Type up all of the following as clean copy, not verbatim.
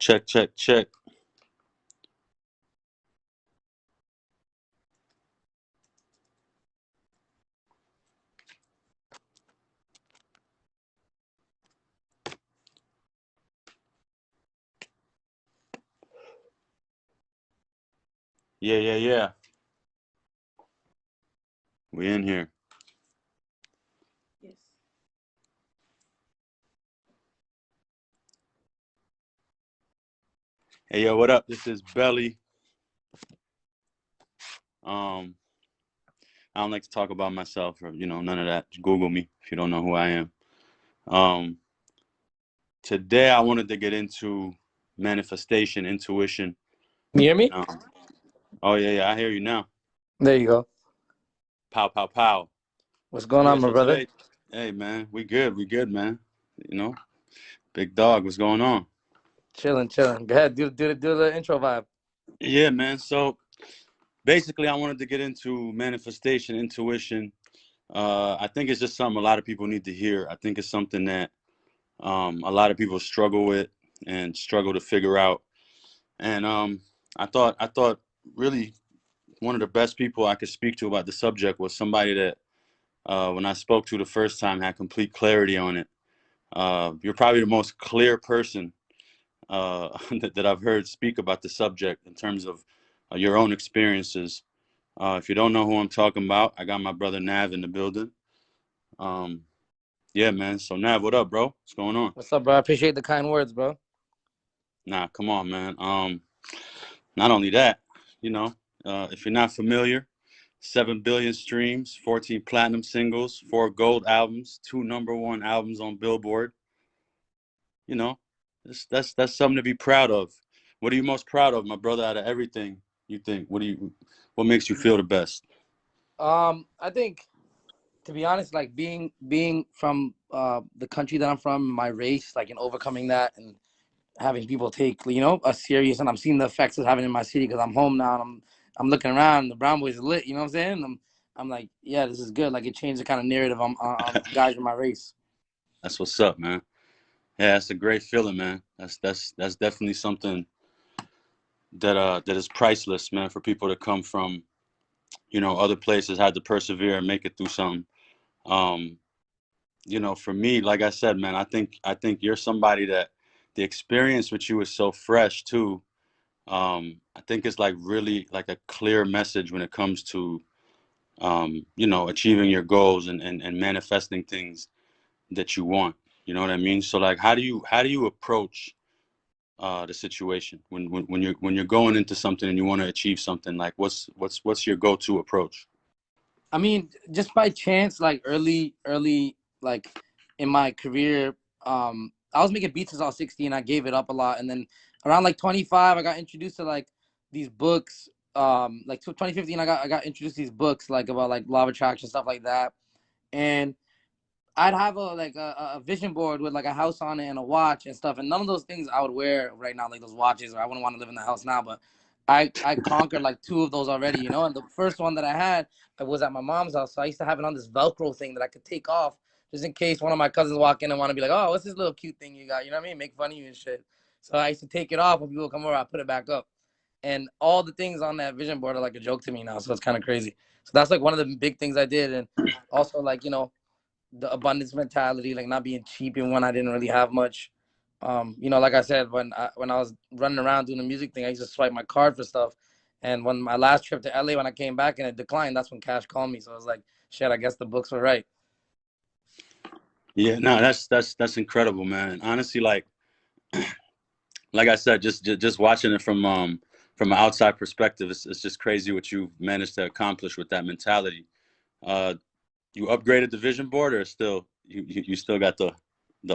Check, check, check. Yeah, yeah, yeah. We in here. Yes. Hey, yo, what up? This is Belly. Um, I don't like to talk about myself or none of that. Just Google me if you don't know who I am. Um, Today I wanted to get into manifestation, intuition. You hear me? Um, oh yeah, yeah, I hear you now. There you go. Pow, pow, pow. What's going Yeah, on, my so brother? today, hey man, we good, man. You know, big dog, what's going on? Chilling, chilling. Go ahead, do the intro vibe. Yeah, man. So basically, I wanted to get into manifestation, intuition. I think it's just something a lot of people need to hear. I think it's something that a lot of people struggle with and struggle to figure out. And I thought really one of the best people I could speak to about the subject was somebody that when I spoke to the first time had complete clarity on it. You're probably the most clear person that I've heard speak about the subject in terms of your own experiences. If you don't know who I'm talking about, I got my brother Nav in the building. Um, yeah, man. So Nav, what up, bro? What's going on? What's up, bro? I appreciate the kind words, bro. Nah, come on, man. Not only that, you know, if you're not familiar, 7 billion streams, 14 platinum singles, 4 gold albums, 2 number 1 albums on Billboard. You know, that's something to be proud of. What are you most proud of, my brother? Out of everything, you think? What makes you feel the best? I think, to be honest, like being from the country that I'm from, my race, like, and overcoming that, and having people take us serious, and I'm seeing the effects it's having in my city because I'm home now, and I'm looking around, and the Brown Boys are lit. You know what I'm saying? I'm like, yeah, this is good. Like, it changed the kind of narrative on guys in my race. That's what's up, man. Yeah, that's a great feeling, man. That's definitely something that is priceless, man. For people to come from other places, had to persevere and make it through something. Um, for me, like I said, man, I think you're somebody that the experience with you is so fresh too. I think it's like really like a clear message when it comes to achieving your goals and manifesting things that you want. You know what I mean? So like, how do you approach the situation when you're going into something and you want to achieve something? Like, what's your go-to approach? I mean, just by chance, like early, like in my career, I was making beats since I was 16. I gave it up a lot, and then around like 25, I got introduced to like these books. Like 2015, I got introduced to these books like about like law of attraction, stuff like that, and I'd have a vision board with like a house on it and a watch and stuff, and none of those things I would wear right now, like those watches, or I wouldn't want to live in the house now. But I conquered like two of those already, and the first one that I had was at my mom's house, so I used to have it on this Velcro thing that I could take off just in case one of my cousins walk in and want to be like, oh, what's this little cute thing you got? You know what I mean? Make fun of you and shit. So I used to take it off when people come over. I put it back up, and all the things on that vision board are like a joke to me now. So it's kind of crazy. So that's like one of the big things I did, and also like the abundance mentality, like not being cheap even when I didn't really have much. Like I said, when I was running around doing the music thing, I used to swipe my card for stuff. And when my last trip to LA, when I came back and it declined, that's when Cash called me. So I was like, shit, I guess the books were right. Yeah, no, that's incredible, man. And honestly, like I said, just watching it from an outside perspective, it's just crazy what you've managed to accomplish with that mentality. Uh, you upgraded the vision board, or still you still got the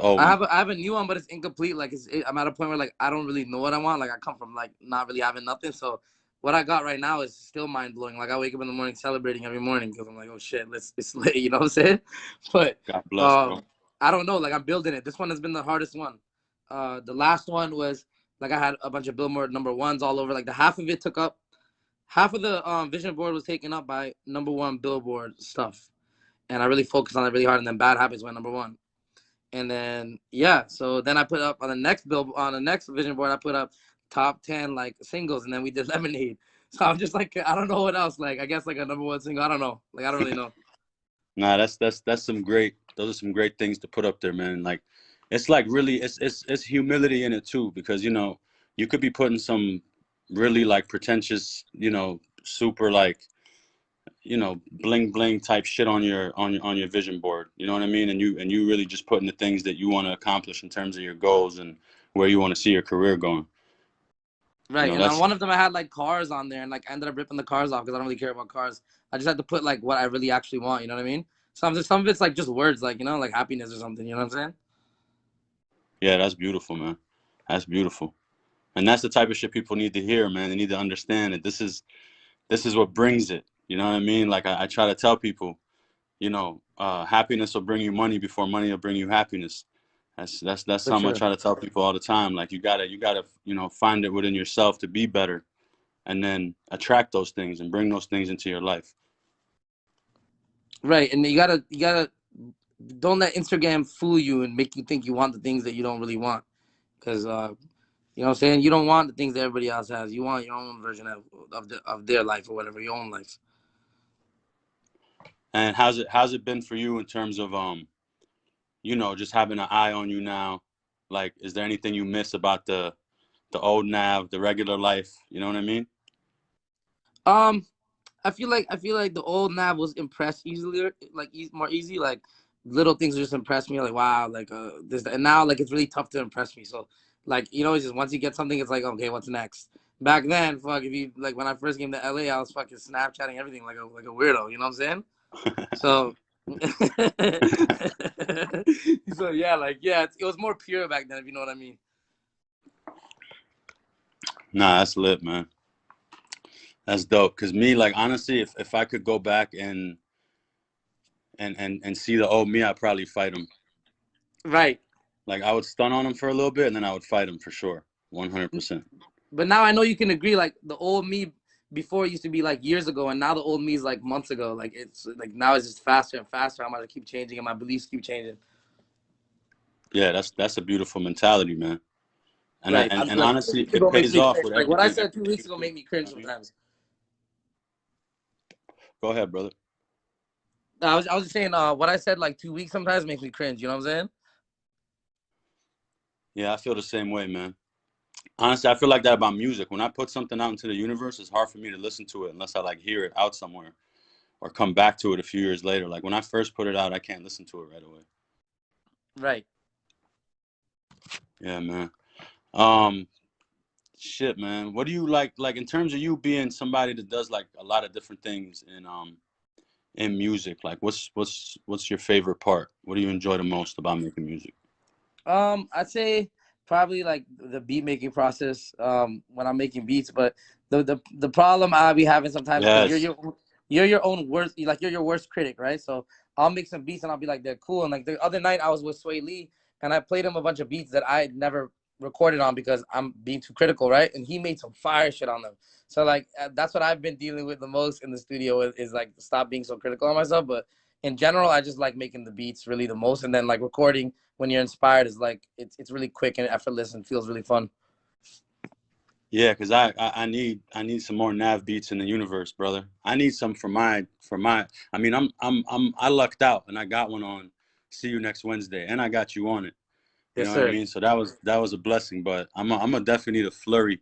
old I one? have a, I have a new one, but it's incomplete. Like I'm at a point where like I don't really know what I want. Like I come from like not really having nothing. So what I got right now is still mind blowing. Like I wake up in the morning celebrating every morning because I'm like, oh shit, it's lit. You know what I'm saying? But God bless, bro. um, I don't know. Like I'm building it. This one has been the hardest one. The last one was like I had a bunch of Billboard number 1s all over. Like the half of it took up half of the vision board was taken up by number 1 Billboard stuff, and I really focused on it really hard. And then Bad Habits went number 1. And then yeah, so then I put up on the next bill on the next vision board. I put up top 10 like singles, and then we did Lemonade. So I'm just like I don't know what else. Like I guess like a number one single. I don't know. Like I don't really know. Nah, that's some great. Those are some great things to put up there, man. Like, it's like really, it's humility in it too, because you could be putting some really like pretentious, super like, bling bling type shit on your vision board. You know what I mean? And you really just putting the things that you want to accomplish in terms of your goals and where you want to see your career going. You Right. know, And on that's one of them I had like cars on there, and like I ended up ripping the cars off because I don't really care about cars. I just had to put like what I really actually want. You know what I mean? Some of it's like just words, like like happiness or something. You know what I'm saying? yeah, that's beautiful, man. That's beautiful. And that's the type of shit people need to hear, man. They need to understand that this is what brings it. You know what I mean? Like I try to tell people, happiness will bring you money before money will bring you happiness. That's For something I sure. try to tell people all the time. Like you gotta find it within yourself to be better, and then attract those things and bring those things into your life. Right. And you gotta don't let Instagram fool you and make you think you want the things that you don't really want. Because you know what I'm saying? You don't want the things that everybody else has. You want your own version of their life or whatever, your own life. And how's it been for you in terms of just having an eye on you now? Like, is there anything you miss about the old Nav, the regular life? You know what I mean? Um, I feel like the old Nav was impressed easily, like more easy. Like little things just impress me. Like wow, like this, and now like it's really tough to impress me. So like it's just once you get something, it's like okay, what's next? Back then, fuck, if you like when I first came to LA, I was fucking Snapchatting everything like a weirdo. You know what I'm saying? So. So yeah, like yeah, it was more pure back then, if you know what I mean. Nah, that's lit, man. That's dope. Cause me, like honestly, if I could go back and see the old me, I'd probably fight him. Right. Like I would stun on him for a little bit, and then I would fight him for sure, 100%. But now I know you can agree. Like the old me before used to be like years ago, and now the old me is like months ago. Like it's like now it's just faster and faster. I'm gonna keep changing, and my beliefs keep changing. Yeah, that's a beautiful mentality, man. And I, Right. and, I'm and like 2 weeks honestly, it ago makes pays me off cringe. with Like what I everything. said 2 weeks You ago do. made me You cringe know what I mean? sometimes. Go ahead, brother. I was just saying what I said like 2 weeks sometimes makes me cringe. You know what I'm saying? Yeah, I feel the same way, man. Honestly, I feel like that about music. When I put something out into the universe, it's hard for me to listen to it unless I like hear it out somewhere or come back to it a few years later. Like when I first put it out, I can't listen to it right away. Right. Yeah, man. Um, Shit, man. What do you like in terms of you being somebody that does like a lot of different things in music? Like what's your favorite part? What do you enjoy the most about making music? I'd say probably like the beat making process. When I'm making beats, but the problem I be having sometimes because you're Yes. your own worst. Like you're your worst critic, right? So I'll make some beats and I'll be like, they're cool. And like the other night I was with Sway Lee and I played him a bunch of beats that I never recorded on because I'm being too critical, right? And he made some fire shit on them. So like that's what I've been dealing with the most in the studio is like stop being so critical on myself. But in general, I just like making the beats really the most, and then like recording when you're inspired is like it's really quick and effortless and feels really fun. Yeah, because I need some more nav beats in the universe, brother. I need some for my. I mean, I lucked out and I got one on. See you next Wednesday, and I got you on it. You Yes, know what I sir. mean? So that was a blessing. But I'm gonna definitely need a flurry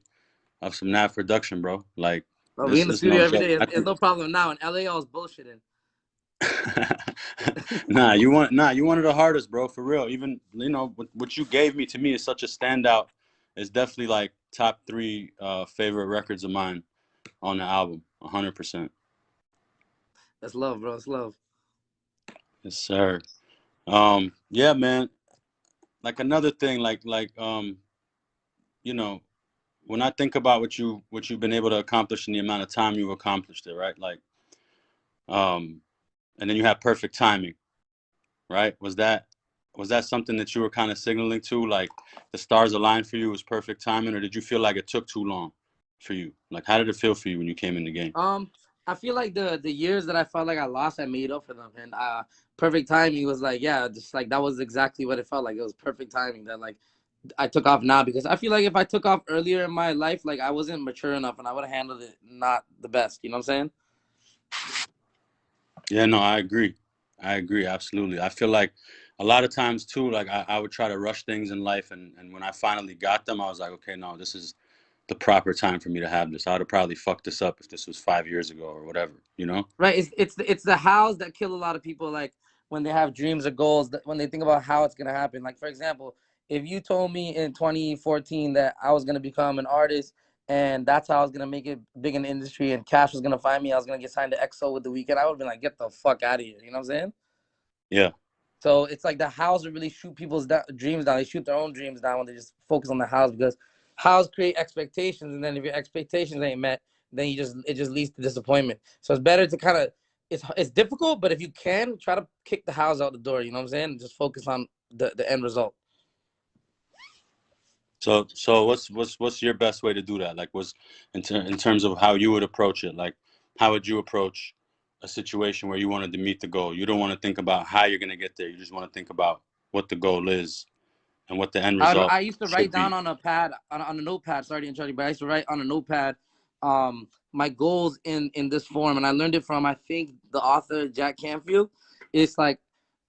of some nav production, bro. Like Well, we in this the is no studio every joke. day. I It's think. no problem now. In LA, I was bullshitting. You one of the hardest, bro, for real. Even what you gave me to me is such a standout. It's definitely like top three favorite records of mine on the album, 100%. That's love, bro. It's love. Yes, sir. Yeah, man. Like another thing, you know, when I think about what you've been able to accomplish in the amount of time you've accomplished it, right? Like, um, and then you have perfect timing, right? Was that something that you were kind of signaling to, like the stars aligned for you was perfect timing, or did you feel like it took too long for you? Like, how did it feel for you when you came in the game? I feel like the years that I felt like I lost, I made up for them. And perfect timing was like, yeah, just like that was exactly what it felt like. It was perfect timing that like I took off now, because I feel like if I took off earlier in my life, like I wasn't mature enough and I would have handled it not the best. You know what I'm saying? Yeah, no, I agree. I agree absolutely. I feel like a lot of times too, like I would try to rush things in life, and when I finally got them, I was like, okay, no, this is the proper time for me to have this. I would have probably fucked this up if this was 5 years ago or whatever, you know? Right. It's the hows that kill a lot of people. Like when they have dreams or goals, when they think about how it's gonna happen. Like for example, if you told me in 2014 that I was gonna become an artist and that's how I was gonna make it big in the industry and Cash was gonna find me, I was gonna get signed to EXO with the weekend, I would have been like, get the fuck out of here. You know what I'm saying? Yeah. So it's like the hows really shoot people's dreams down. They shoot their own dreams down when they just focus on the hows, because hows create expectations, and then if your expectations ain't met, then it just leads to disappointment. So it's better to kind of it's difficult, but if you can try to kick the hows out the door, you know what I'm saying? Just focus on the end result. So what's your best way to do that? Like, what's in terms of how you would approach it? Like, how would you approach a situation where you wanted to meet the goal? You don't want to think about how you're gonna get there. You just want to think about what the goal is and what the end result I used to write should down be. on a pad on a notepad. Sorry to interrupt you, but I used to write on a notepad my goals in this form, and I learned it from, I think, the author Jack Canfield. It's like,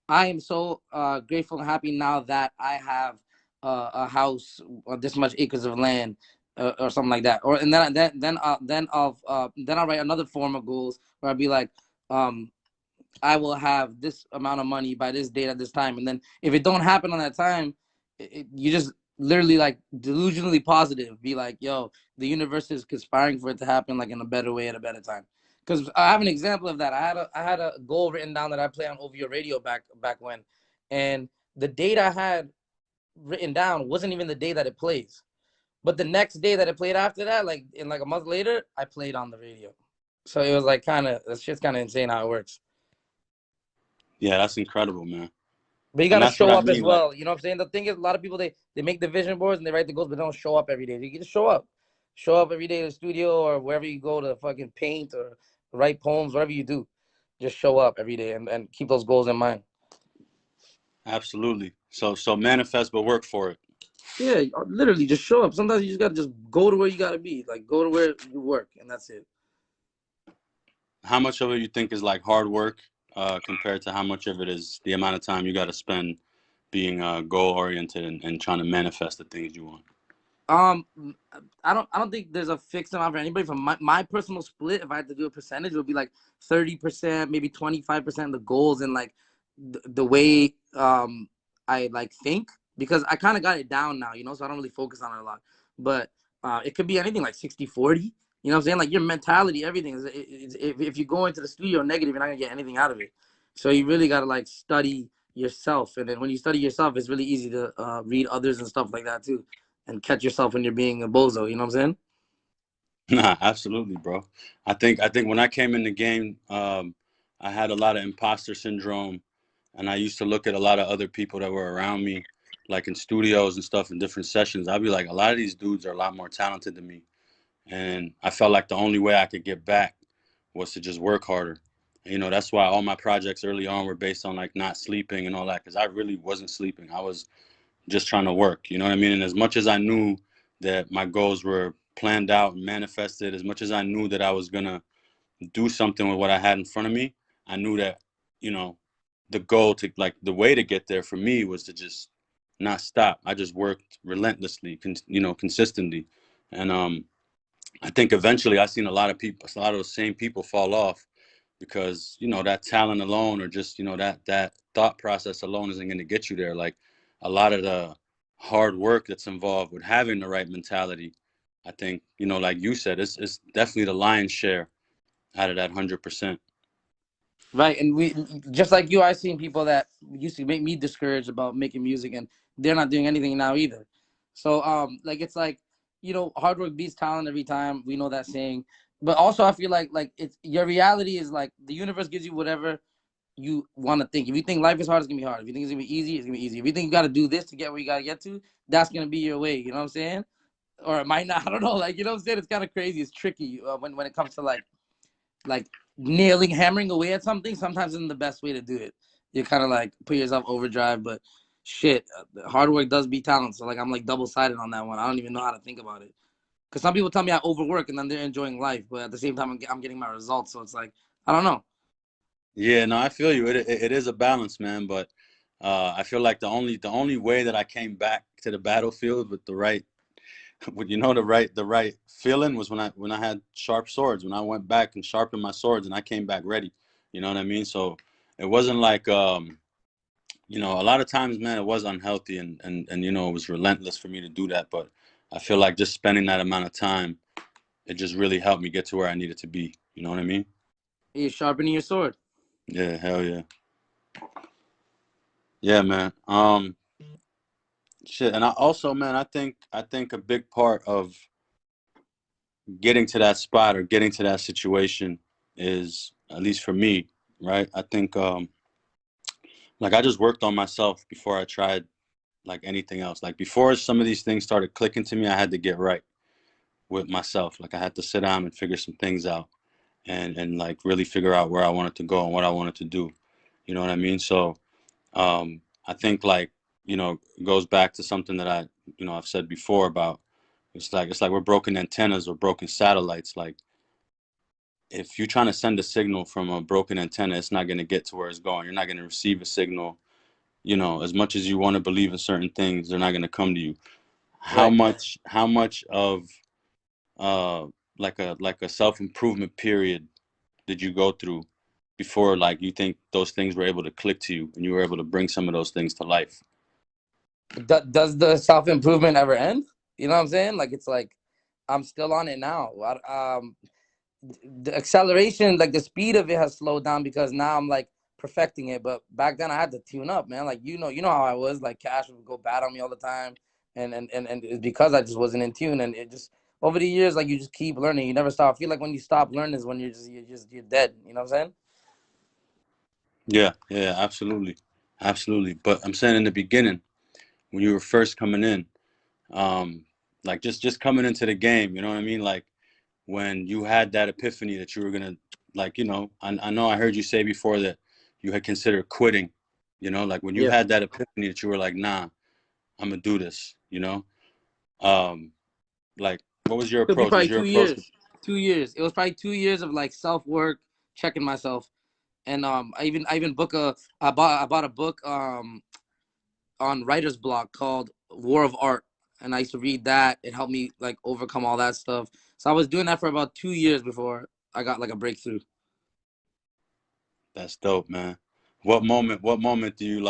I am so grateful and happy now that I have a house or this much acres of land, or something like that. Or and then I'll write another form of goals where I'll be like, um, I will have this amount of money by this date at this time. And then if it don't happen on that time, you just literally like delusionally positive. Be like, yo, the universe is conspiring for it to happen like in a better way at a better time. Because I have an example of that. I had a goal written down that I play on OVO radio back when, and the date I had written down wasn't even the day that it plays. But the next day that it played after that, like in like a month later, I played on the radio. So it was like kind of, that's just kind of insane how it works. Yeah, that's incredible, man. But you And gotta that's what show I up as mean. Like, well. You know what I'm saying? The thing is, a lot of people they make the vision boards and they write the goals, but they don't show up every day. You just show up. Show up every day to the studio or wherever you go to fucking paint or write poems, whatever you do. Just show up every day and keep those goals in mind. absolutely. So manifest, but work for it. Yeah, literally just show up. Sometimes you just gotta just go to where you gotta be. Like go to where you work, and that's it. How much of it you think is like hard work, compared to how much of it is the amount of time you got to spend being goal oriented and trying to manifest the things you want? Um, I don't think there's a fixed amount for anybody. From my personal split, if I had to do a percentage, it would be like 30%, maybe 25% of the goals, and like the way I like think, because I kind of got it down now, so I don't really focus on it a lot. But it could be anything like 60-40. You know what I'm saying? Like your mentality, everything is. If you go into the studio negative, you're not gonna get anything out of it. So you really gotta like study yourself, and then when you study yourself, it's really easy to read others and stuff like that too, and catch yourself when you're being a bozo. You know what I'm saying? Nah, absolutely, bro. I think when I came in the game, I had a lot of imposter syndrome, and I used to look at a lot of other people that were around me, like in studios and stuff in different sessions. I'd be like, a lot of these dudes are a lot more talented than me, and I felt like the only way I could get back was to just work harder. That's why all my projects early on were based on like not sleeping and all that, because I really wasn't sleeping. I was just trying to work. You know what I mean? And as much as I knew that my goals were planned out and manifested, as much as I knew that I was gonna do something with what I had in front of me, I knew that, you know, the goal to like the way to get there for me was to just not stop. I just worked relentlessly, consistently. And I think eventually I seen a lot of people, a lot of those same people fall off because that talent alone, or just that thought process alone isn't going to get you there. Like a lot of the hard work that's involved with having the right mentality, I think like you said, it's definitely the lion's share out of that 100%. Right. And we, just like you, I've seen people that used to make me discouraged about making music, and they're not doing anything now either. So like it's like, hard work beats talent every time. We know that saying. But also I feel like it's your reality is like the universe gives you whatever you want to think. If you think life is hard, it's gonna be hard. If you think it's gonna be easy, it's gonna be easy. If you think you gotta do this to get where you gotta get to, that's gonna be your way. You know what I'm saying? Or it might not. I don't know. Like, you know what I'm saying? It's kind of crazy. It's tricky when it comes to like like nailing, hammering away at something, sometimes isn't the best way to do it. You kind of like put yourself overdrive, but shit, hard work does beat talent. So like I'm like double sided on that one. I don't even know how to think about it. Because some people tell me I overwork and then they're enjoying life, but at the same time I'm getting my results. So it's like I don't know. Yeah, no, I feel you. It is a balance, man. But I feel like the only way that I came back to the battlefield with the right, with the right feeling was when I had sharp swords. When I went back and sharpened my swords, and I came back ready. You know what I mean? So it wasn't like a lot of times, man, it was unhealthy, and it was relentless for me to do that. But I feel like just spending that amount of time, it just really helped me get to where I needed to be. You know what I mean? You're sharpening your sword. Yeah, hell yeah. Yeah, man. Shit, and I also, man, I think a big part of getting to that spot or getting to that situation is, at least for me, right? I think like I just worked on myself before I tried like anything else. Like before some of these things started clicking to me, I had to get right with myself. Like I had to sit down and figure some things out and like really figure out where I wanted to go and what I wanted to do. You know what I mean? So I think like it goes back to something that I've said before about it's like we're broken antennas or broken satellites. Like if you're trying to send a signal from a broken antenna, it's not going to get to where it's going. You're not going to receive a signal. As much as you want to believe in certain things, they're not going to come to you. How Right. much of uh like a self-improvement period did you go through before like you think those things were able to click to you and you were able to bring some of those things to life? Does the self improvement ever end? You know what I'm saying? Like it's like I'm still on it now. The acceleration, like the speed of it, has slowed down because now I'm like perfecting it. But back then I had to tune up, man. Like you know how I was. Like Cash would go bad on me all the time, and it's because I just wasn't in tune. And it just over the years, like you just keep learning. You never stop. I feel like when you stop learning is when you're dead. You know what I'm saying? Yeah, yeah, absolutely, absolutely. But I'm saying in the beginning, when you were first coming in, um, like just coming into the game, you know what I mean? Like when you had that epiphany that you were gonna, like, I know I heard you say before that you had considered quitting, like when you Yeah. had that epiphany that you were like, nah, I'm gonna do this, um, like what was your Took me approach? Was probably your two approach? years. 2 years. It was probably 2 years of like self work, checking myself, and I even book a I bought a book on writer's block called War of Art, and I used to read that. It helped me like overcome all that stuff. So I was doing that for about 2 years before I got like a breakthrough. That's dope, man. What moment do you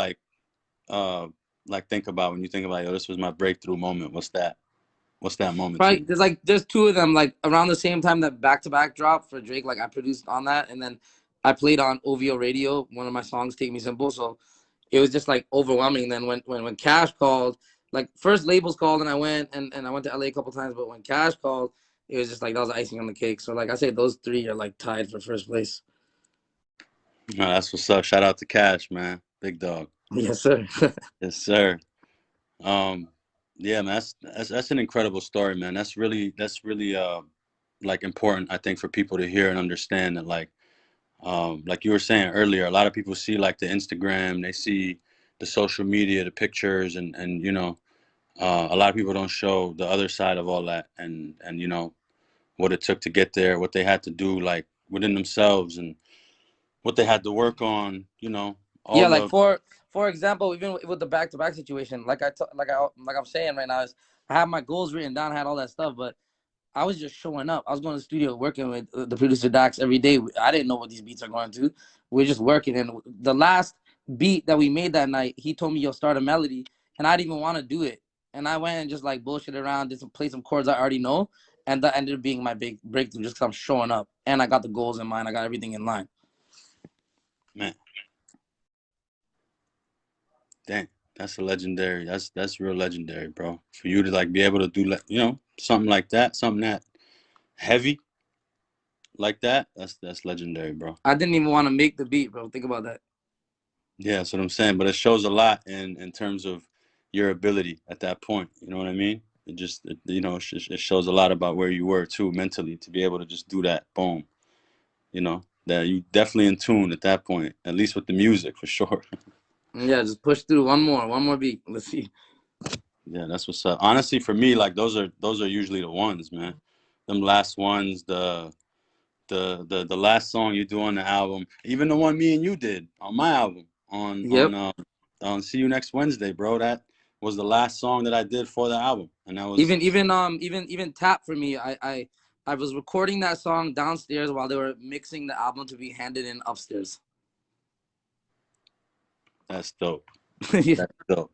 uh like think about when you think about, yo, this was my breakthrough moment? What's that moment to Probably you? there's two of them like around the same time that back to back dropped for Drake. Like I produced on that, and then I played on OVO Radio. One of my songs, "Take Me Simple." So it was just like overwhelming. Then when Cash called, like first labels called, and I went and I went to LA a couple times. But when Cash called, it was just like that was icing on the cake. So like I say, those three are like tied for first place. No, that's what's up. Shout out to Cash, man. Big dog. Yes, sir. Yes, sir. Um, yeah, man, that's an incredible story, man. That's really like important, I think, for people to hear and understand that like you were saying earlier, a lot of people see like the Instagram, they see the social media, the pictures, and a lot of people don't show the other side of all that, and what it took to get there, what they had to do like within themselves, and what they had to work on, Yeah, all like the for example, even with the back to back situation, like I'm saying right now is I have my goals written down, I had all that stuff, but I was just showing up. I was going to the studio working with the producer Dax every day. I didn't know what these beats are going to. We're just working, and the last beat that we made that night, he told me you'll start a melody, and I didn't even want to do it, and I went and just like bullshit around, did some play some chords I already know, and that ended up being my big breakthrough just because I'm showing up and I got the goals in mind, I got everything in line. man. Dang, that's a legendary. That's real legendary, bro. For you to like be able to do like something like that, something that heavy like that, that's legendary, bro. I didn't even want to make the beat, bro. Think about that. Yeah, that's what I'm saying. But it shows a lot in terms of your ability at that point. You know what I mean? It shows a lot about where you were too mentally to be able to just do that. Boom. you know, that you definitely in tune at that point, at least with the music for sure. Yeah, just push through one more beat. Let's see. Yeah, that's what's up. Honestly, for me, like those are usually the ones, man. Them last ones, the last song you do on the album, even the one me and you did on my album Yep. on See You Next Wednesday, bro. That was the last song that I did for the album, and that was Even tap for me. I was recording that song downstairs while they were mixing the album to be handed in upstairs. that's dope. Yeah. That's dope.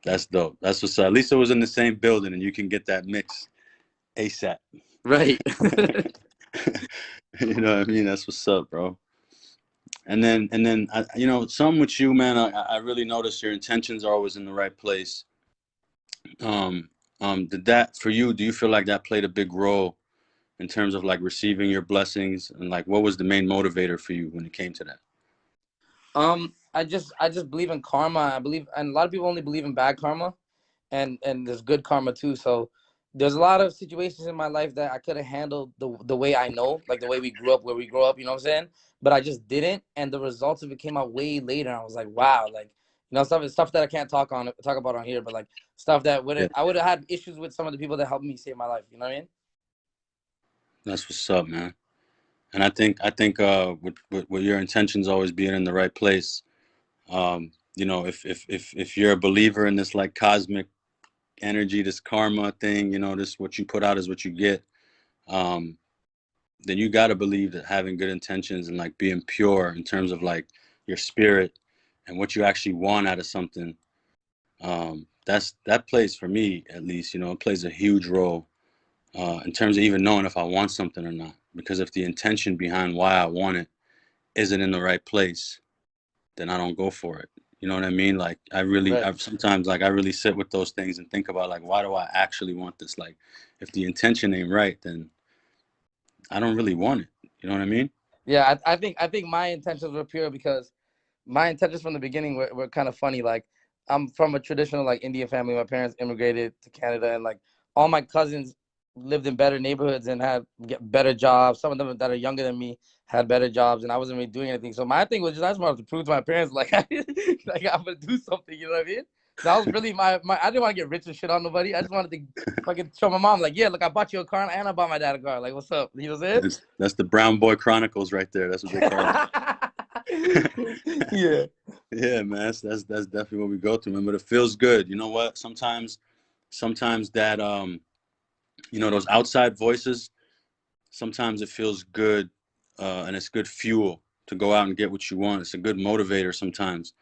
That's dope. That's what's up. At least it was in the same building, and you can get that mix ASAP. Right. You know what I mean? That's what's up, bro. And then you know, some with you, man. I really notice your intentions are always in the right place. Um, did that for you? Do you feel like that played a big role in terms of like receiving your blessings, and like what was the main motivator for you when it came to that? I just believe in karma. I believe, and a lot of people only believe in bad karma, and there's good karma too. So there's a lot of situations in my life that I could have handled the way I know, like the way we grew up, where we grew up. You know what I'm saying? But I just didn't, and the results of it came out way later. I was like, wow, like stuff that I can't talk about on here, but like stuff that Yeah, would have had issues with some of the people that helped me save my life. You know what I mean? that's what's up, man. And I think with your intentions always being in the right place, you know, if you're a believer in this like cosmic energy, this karma thing, you know, this what you put out is what you get. Um, then you got to believe that having good intentions and like being pure in terms of like your spirit and what you actually want out of something, that plays for me at least, you know, it plays a huge role in terms of even knowing if I want something or not. Because if the intention behind why I want it isn't in the right place, then I don't go for it. You know what I mean? Like Right. I sometimes like I really sit with those things and think about like why do I actually want this? Like if the intention ain't right, then I don't really want it. You know what I mean? Yeah, I think my intentions were pure because my intentions from the beginning were kind of funny. Like I'm from a traditional like Indian family. My parents immigrated to Canada, and like all my cousins lived in better neighborhoods and had better jobs. Some of them that are younger than me had better jobs, and I wasn't really doing anything. So my thing was just I just wanted to prove to my parents like like I'm gonna do something. You know what I mean? That was really my. I didn't want to get rich and shit on nobody. I just wanted to fucking show my mom like, yeah, look, I bought you a car and I bought my dad a car. Like, what's up? You know what I'm That's the Brown Boy Chronicles right there. That's what they call saying? it. Yeah. Yeah, man, that's definitely what we go through, man. But it feels good. You know what? Sometimes that you know, those outside voices, sometimes it feels good, and it's good fuel to go out and get what you want. It's a good motivator sometimes.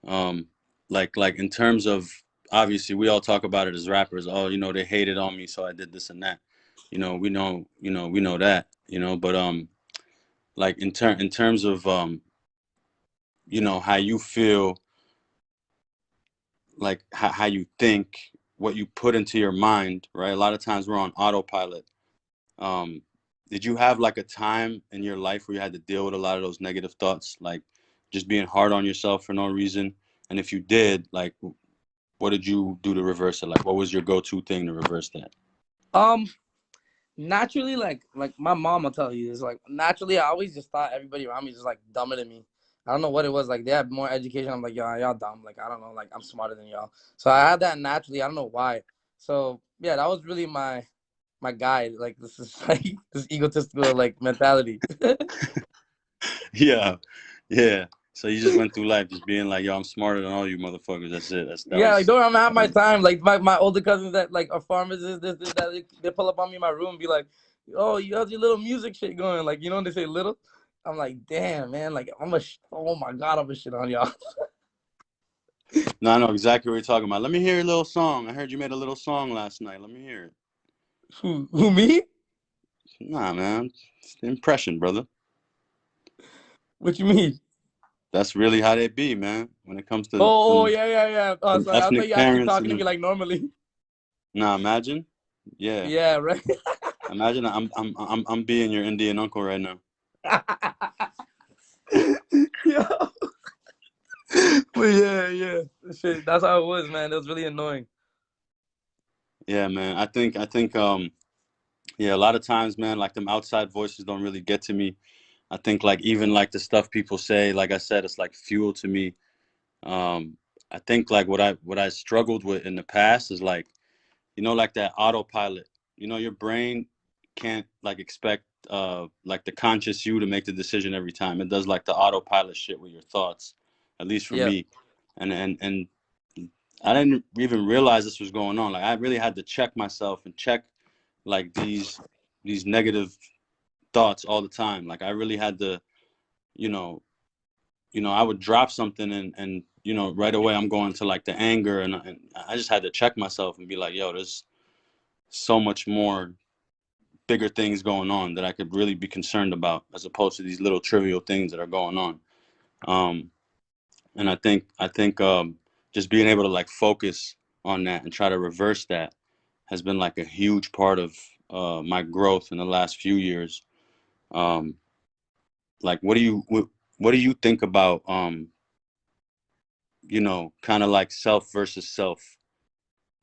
Um, like in terms of obviously we all talk about it as rappers. Oh, you know, they hated on me, so I did this and that. We know that. You know, but like in terms of you know, how you feel, like how you think, what you put into your mind, right? A lot of times we're on autopilot. Um, did you have like a time in your life where you had to deal with a lot of those negative thoughts, like just being hard on yourself for no reason? And if you did, like, what did you do to reverse it? Like, what was your go-to thing to reverse that? Um, naturally, like my mom will tell you, is like naturally I always just thought everybody around me just like dumber than me. I don't know what it was. Like they had more education. I'm like, y'all dumb. Like I don't know. Like I'm smarter than y'all. So I had that naturally. I don't know why. So yeah, that was really my guide. Like this is like this egotistical like mentality. Yeah, yeah. So you just went through life just being like, yo, I'm smarter than all you motherfuckers. That's it. That Yeah, like was. don't ever have my time. Like my older cousins that like are farmers, this that they pull up on me in my room, and be like, "Oh, you have your little music shit going." Like you know when they say little, I'm like, "Damn, man!" Like oh my god, I'm a shit on y'all. No, I know exactly what you're talking about. Let me hear your little song. I heard you made a little song last night. Let me hear it. Who me? Nah, man. It's the impression, brother. What you mean? That's really how they be, man. When it comes to Oh yeah. Oh, them sorry. I thought ethnic you actually parents talking to and me like normally. nah, imagine. Yeah. Yeah, right. Imagine I'm being your Indian uncle right now. Yeah. But yeah. Shit, that's how it was, man. It was really annoying. Yeah, man. I think Yeah, a lot of times, man, like them outside voices don't really get to me. I think like even like the stuff people say, like I said, it's like fuel to me. Um, I think like what I struggled with in the past is like, like that autopilot. Your brain can't like expect like the conscious you to make the decision every time. It does like the autopilot shit with your thoughts, at least for Yeah. me. And I didn't even realize this was going on. Like I really had to check myself and check like these negative thoughts all the time. Like I really had to, you know, I would drop something and right away I'm going to like the anger and I just had to check myself and be like, yo, there's so much more bigger things going on that I could really be concerned about as opposed to these little trivial things that are going on. Um, and I think just being able to like focus on that and try to reverse that has been like a huge part of my growth in the last few years. Um, like, what do you think about kind of like self versus self?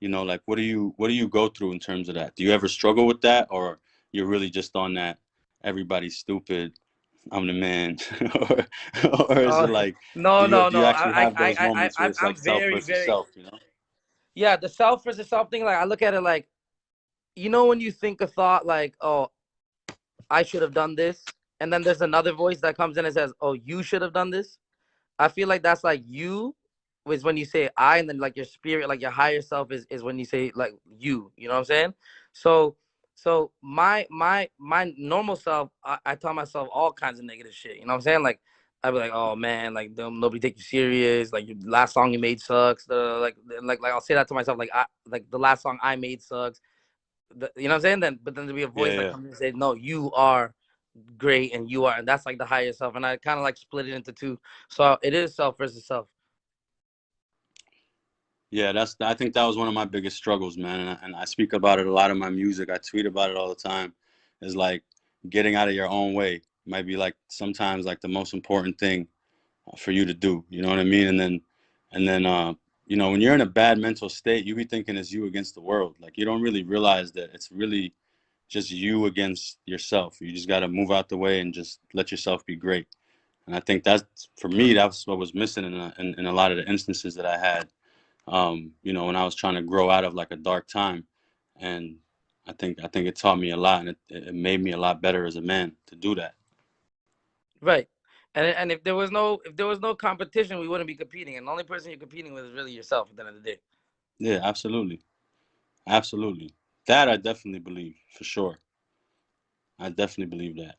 Like what do you go through in terms of that? Do you ever struggle with that, or you're really just on that everybody's stupid, I'm the man, or is it Oh like no, no, do you no. actually have those moments where it's I'm like self very, versus very. self? Yeah, the self versus self thing. Like I look at it like, when you think a thought like, oh, I should have done this, and then there's another voice that comes in and says, oh, you should have done this. I feel like that's like you is when you say I, and then like your spirit, like your higher self is when you say like you. You know what I'm saying? So my normal self, I tell myself all kinds of negative shit. You know what I'm saying? Like I'd be like, oh man, like nobody take you serious. Like your last song you made sucks. Like I'll say that to myself. Like the last song I made sucks. You know what I'm saying? But then there'll be a Yeah, voice that yeah. comes and says, no, you are great and you are, and that's like the higher self. And I kind of like split it into two. So it is self versus self. Yeah, I think that was one of my biggest struggles, man, and I speak about it a lot in my music. I tweet about it all the time. Is like getting out of your own way might be like sometimes like the most important thing for you to do. You know what I mean? And then when you're in a bad mental state, you be thinking it's you against the world. Like you don't really realize that it's really just you against yourself. You just got to move out the way and just let yourself be great. And I think that's for me. That's what was missing in a lot of the instances that I had. When I was trying to grow out of like a dark time, and I think it taught me a lot, and it made me a lot better as a man to do that. Right. And if there was no competition, we wouldn't be competing. And the only person you're competing with is really yourself at the end of the day. Yeah, absolutely, absolutely. That I definitely believe for sure. I definitely believe that.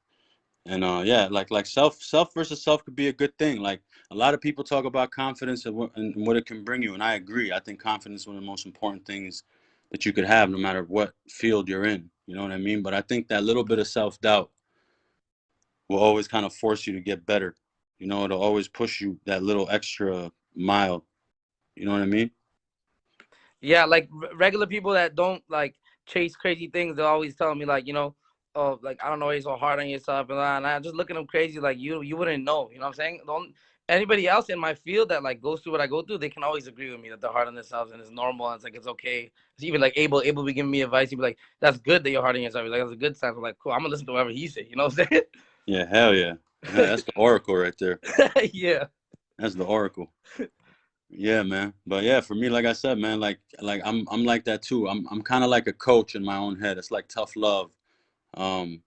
And yeah, like self versus self could be a good thing. Like a lot of people talk about confidence and what it can bring you, and I agree. I think confidence is one of the most important things that you could have, no matter what field you're in. You know what I mean? But I think that little bit of self doubt will always kind of force you to get better. It'll always push you that little extra mile. You know what I mean? Yeah, like regular people that don't like chase crazy things, they're always telling me like, oh, like I don't know why you're so hard on yourself, and I just look at them crazy like you wouldn't know. You know what I'm saying? Don't Anybody else in my field that like goes through what I go through, they can always agree with me that they're hard on themselves and it's normal and it's like it's okay. It's even like able be giving me advice. He'd be like, "That's good that you're hard on yourself." He's like, "That's a good sign." I'm like, "Cool, I'm gonna listen to whatever he say." You know what I'm Yeah, hell yeah. That's the oracle right there. saying? Yeah. That's the oracle. Yeah, man. But yeah, for me, like I said, man, like I'm like that too. I'm kind of like a coach in my own head. It's like tough love. Um,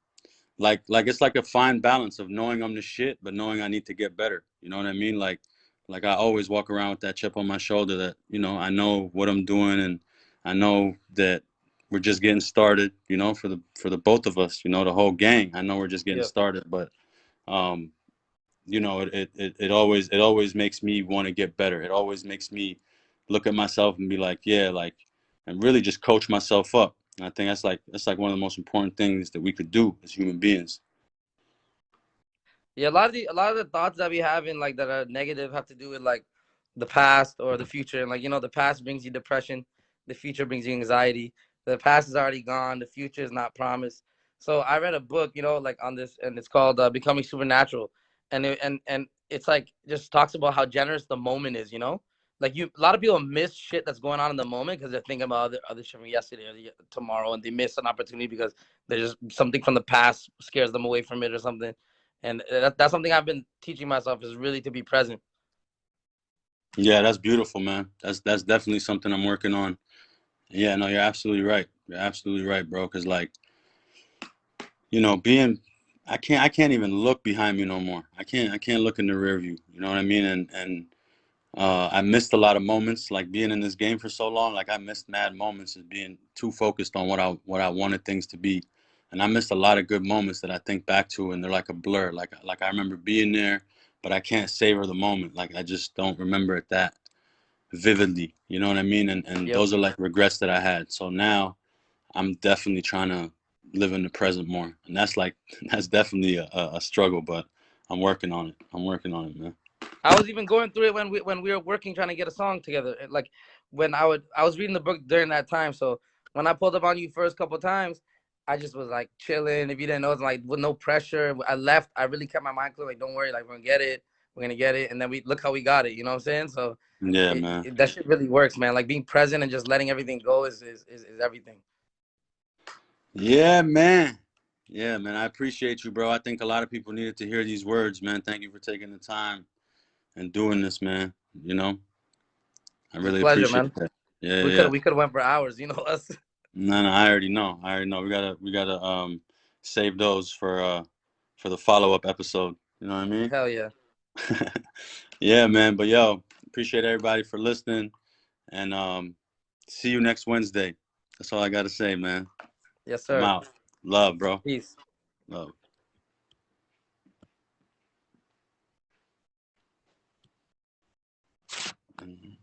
like it's like a fine balance of knowing I'm the shit, but knowing I need to get better. You know what I mean? Like I always walk around with that chip on my shoulder that I know what I'm doing, and I know that we're just getting started. For the both of us, the whole gang. I know we're just getting Yeah. started, but um, it always makes me want to get better. It always makes me look at myself and be like, yeah, like, and really just coach myself up. And I think that's like one of the most important things that we could do as human beings. Yeah, a lot of the thoughts that we have in like that are negative have to do with like the past or the future. And like, the past brings you depression, the future brings you anxiety. The past is already gone, the future is not promised. So I read a book, like on this, and it's called Becoming Supernatural. And it's like just talks about how generous the moment is. like a lot of people miss shit that's going on in the moment because they're thinking about other shit from yesterday or tomorrow, and they miss an opportunity because there's just something from the past scares them away from it or something. And that's something I've been teaching myself is really to be present. Yeah, that's beautiful, man. That's definitely something I'm working on. Yeah, no, you're absolutely right. You're absolutely right, bro. Cause like, being, I can't even look behind me no more. I can't look in the rear view. You know what I mean? And I missed a lot of moments, like being in this game for so long. Like I missed mad moments and being too focused on what I wanted things to be, and I missed a lot of good moments that I think back to, and they're like a blur. Like I remember being there, but I can't savor the moment. Like I just don't remember it that vividly. You know what I mean? And Yep. those are like regrets that I had. So now I'm definitely trying to live in the present more, and that's like that's definitely a struggle, but I'm working on it. I'm working on it, man. I was even going through it when we were working trying to get a song together. Like when I was reading the book during that time. So when I pulled up on you first couple times, I just was like chilling. If you didn't know, it's like with no pressure. I left. I really kept my mind clear. Like don't worry, like we're gonna get it. We're gonna get it, and then we look how we got it. You know what I'm saying? So Yeah, man. that shit really works, man. Like being present and just letting everything go is everything. Yeah, man. Yeah, man. I appreciate you, bro. I think a lot of people needed to hear these words, man. Thank you for taking the time and doing this, man. You know, I It's a really pleasure, appreciate man. that. Yeah, We yeah. could went for hours. You know us. No, no, I already know. I already know. We gotta save those for the follow-up episode. You know what I mean? Hell yeah. Yeah, man. But yo, appreciate everybody for listening, and see you next Wednesday. That's all I gotta say, man. Yes, I'm sir. out. Love, bro. Peace. Love. Mhm.